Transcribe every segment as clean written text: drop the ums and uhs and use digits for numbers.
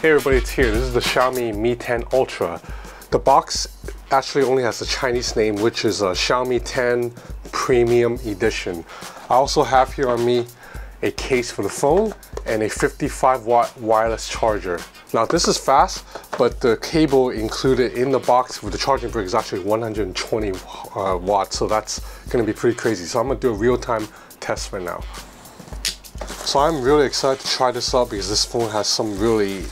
Hey everybody, it's here. This is the Xiaomi Mi 10 Ultra. The box actually only has the Chinese name, which is a Xiaomi 10 Premium Edition. I also have here on me a case for the phone and a 55-watt wireless charger. Now this is fast, but the cable included in the box with the charging brick is actually 120 watts, so that's gonna be pretty crazy. So I'm gonna do a real-time test right now. So I'm really excited to try this out because this phone has some really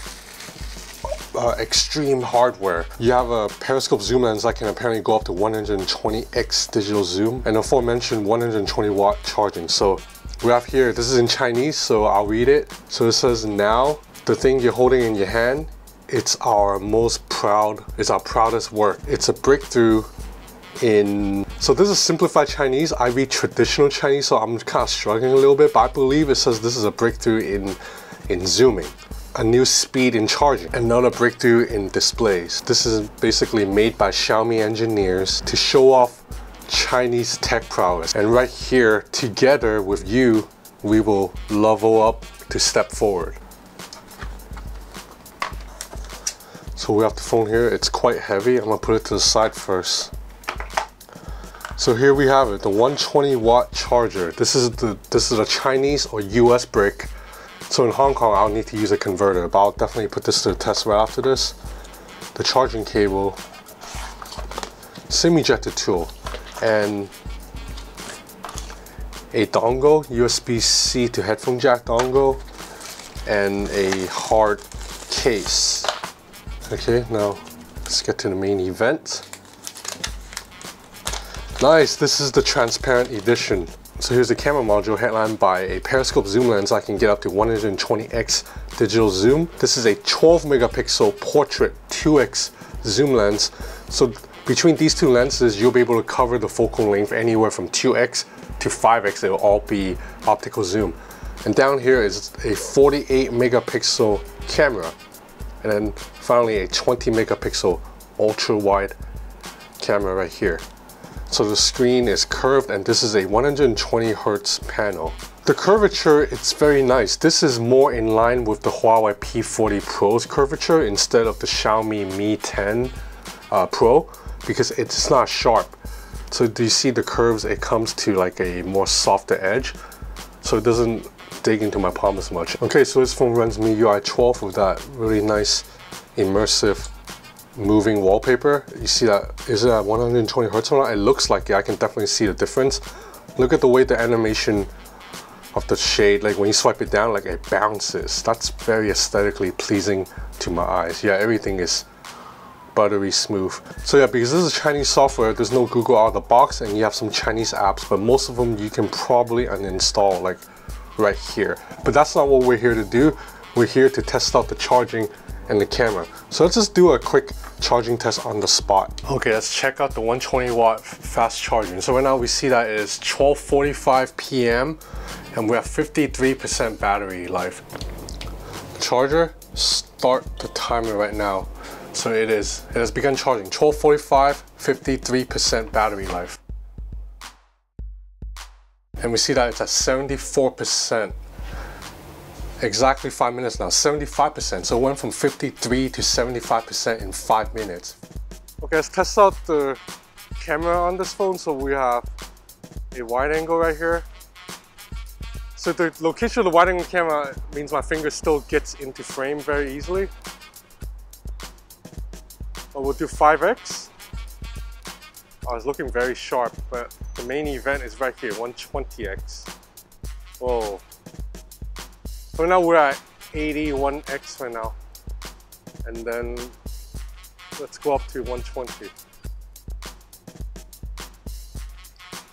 extreme hardware. You have a periscope zoom lens that can apparently go up to 120x digital zoom and aforementioned 120 watt charging. So we have here, this is in Chinese, so I'll read it. So it says, now the thing you're holding in your hand, it's our proudest work. It's a breakthrough in, so this is simplified Chinese. I read traditional Chinese, so I'm kind of struggling a little bit, but I believe it says this is a breakthrough in zooming, a new speed in charging, another breakthrough in displays. This is basically made by Xiaomi engineers to show off Chinese tech prowess. And right here, together with you, we will level up to step forward. So we have the phone here. It's quite heavy. I'm gonna put it to the side first. So here we have it, the 120 watt charger. This is a Chinese or US brick. So in Hong Kong, I'll need to use a converter, but I'll definitely put this to the test right after this. The charging cable, SIM ejector tool, and a dongle, USB-C to headphone jack dongle, and a hard case. Okay, now let's get to the main event. Nice, this is the transparent edition. So here's the camera module headlined by a periscope zoom lens. I can get up to 120x digital zoom. This is a 12 megapixel portrait 2x zoom lens. So between these two lenses, you'll be able to cover the focal length anywhere from 2x to 5x. It will all be optical zoom. And down here is a 48 megapixel camera. And then finally a 20 megapixel ultra wide camera right here. So the screen is curved and this is a 120 Hertz panel. The curvature, it's very nice. This is more in line with the Huawei P40 Pro's curvature instead of the Xiaomi Mi 10 Pro, because it's not sharp. So do you see the curves? It comes to like a more softer edge, so it doesn't dig into my palm as much. Okay, so this phone runs MIUI 12 with that really nice immersive moving wallpaper. You see that? Is it at 120 Hertz or not? It looks like it. I can definitely see the difference. Look at the way the animation of the shade, like when you swipe it down, like it bounces. That's very aesthetically pleasing to my eyes. Yeah, everything is buttery smooth. So yeah, because this is Chinese software, there's no Google out of the box, and you have some Chinese apps, but most of them you can probably uninstall, like right here. But that's not what we're here to do. We're here to test out the charging and the camera. So let's just do a quick charging test on the spot. Okay, let's check out the 120 watt fast charging. So right now we see that it is 12:45 p.m. and we have 53% battery life. Charger, start the timer right now. So it has begun charging. 12:45, 53% battery life. And we see that it's at 74%. Exactly 5 minutes now, 75%. So it went from 53 to 75% in 5 minutes. Okay, let's test out the camera on this phone. So we have a wide angle right here. So the location of the wide angle camera means my finger still gets into frame very easily. But we'll do 5x. Oh, it's looking very sharp, but the main event is right here, 120x. Whoa. So now we're at 81x right now, and then let's go up to 120.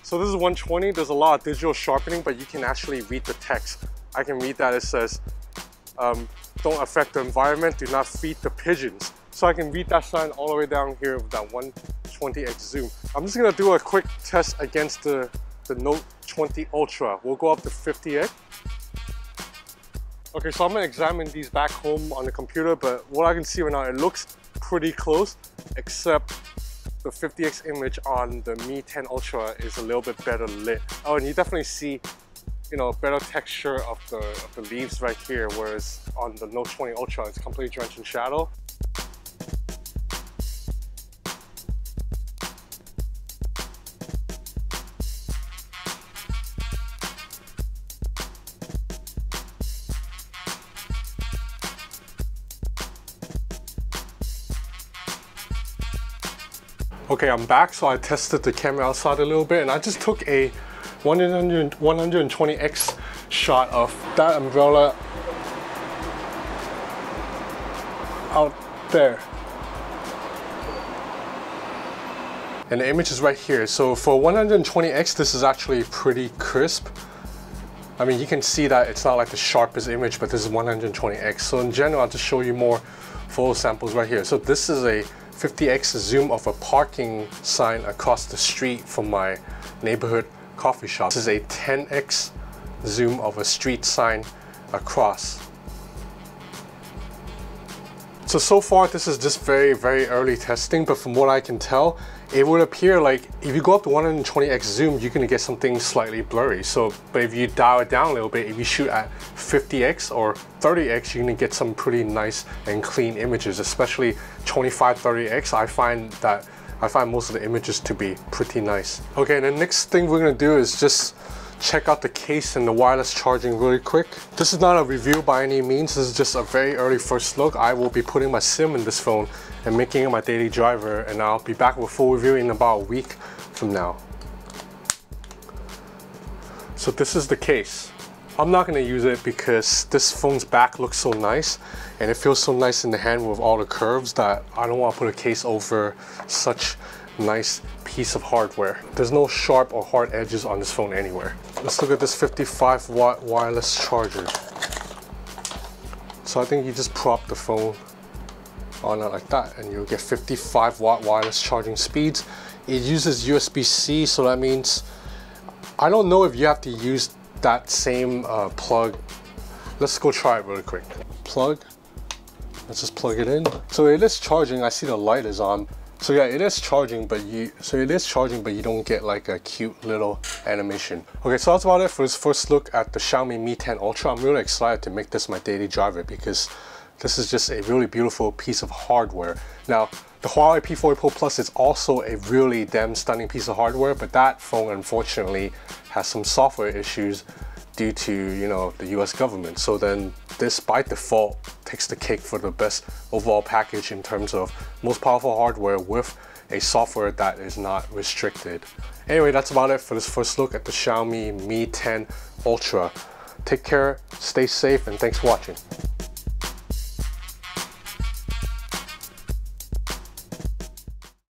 So this is 120. There's a lot of digital sharpening, but you can actually read the text. I can read that. It says, don't affect the environment, do not feed the pigeons. So I can read that sign all the way down here with that 120x zoom. I'm just gonna do a quick test against the Note 20 Ultra. We'll go up to 50x. Okay, so I'm gonna examine these back home on the computer, but what I can see right now, it looks pretty close, except the 50x image on the Mi 10 Ultra is a little bit better lit. Oh, and you definitely see you know, better texture of the leaves right here, whereas on the Note 20 Ultra it's completely drenched in shadow. Okay, I'm back. So I tested the camera outside a little bit, and I just took a 120x shot of that umbrella out there. And the image is right here. So for 120x, this is actually pretty crisp. I mean, you can see that it's not like the sharpest image, but this is 120x. So in general, I'll just show you more photo samples right here. So this is a 50x zoom of a parking sign across the street from my neighborhood coffee shop. This is a 10x zoom of a street sign across. So far this is just very early testing, but from what I can tell, it would appear like if you go up to 120x zoom, you're gonna get something slightly blurry. But if you dial it down a little bit, if you shoot at 50x or 30x, you're gonna get some pretty nice and clean images, especially 25-30x. I find most of the images to be pretty nice. Okay, and the next thing we're gonna do is just check out the case and the wireless charging really quick. This is not a review by any means. This is just a very early first look. I will be putting my SIM in this phone and making it my daily driver, and I'll be back with a full review in about a week from now. So this is the case. I'm not gonna use it because this phone's back looks so nice and it feels so nice in the hand with all the curves that I don't want to put a case over such nice piece of hardware. There's no sharp or hard edges on this phone anywhere. Let's look at this 55-watt wireless charger. So I think you just prop the phone on it like that and you'll get 55-watt wireless charging speeds. It uses USB-C, so that means I don't know if you have to use that same plug. Let's go try it really quick. Plug. Let's just plug it in. So it is charging. I see the light is on. So yeah, it is charging, but you don't get like a cute little animation. Okay, so that's about it for this first look at the Xiaomi Mi 10 Ultra. I'm really excited to make this my daily driver because this is just a really beautiful piece of hardware. Now, the Huawei P40 Pro Plus is also a really damn stunning piece of hardware, but that phone unfortunately has some software issues due to, you know, the US government. So then this by default takes the cake for the best overall package in terms of most powerful hardware with a software that is not restricted. Anyway, that's about it for this first look at the Xiaomi Mi 10 Ultra. Take care, stay safe, and thanks for watching.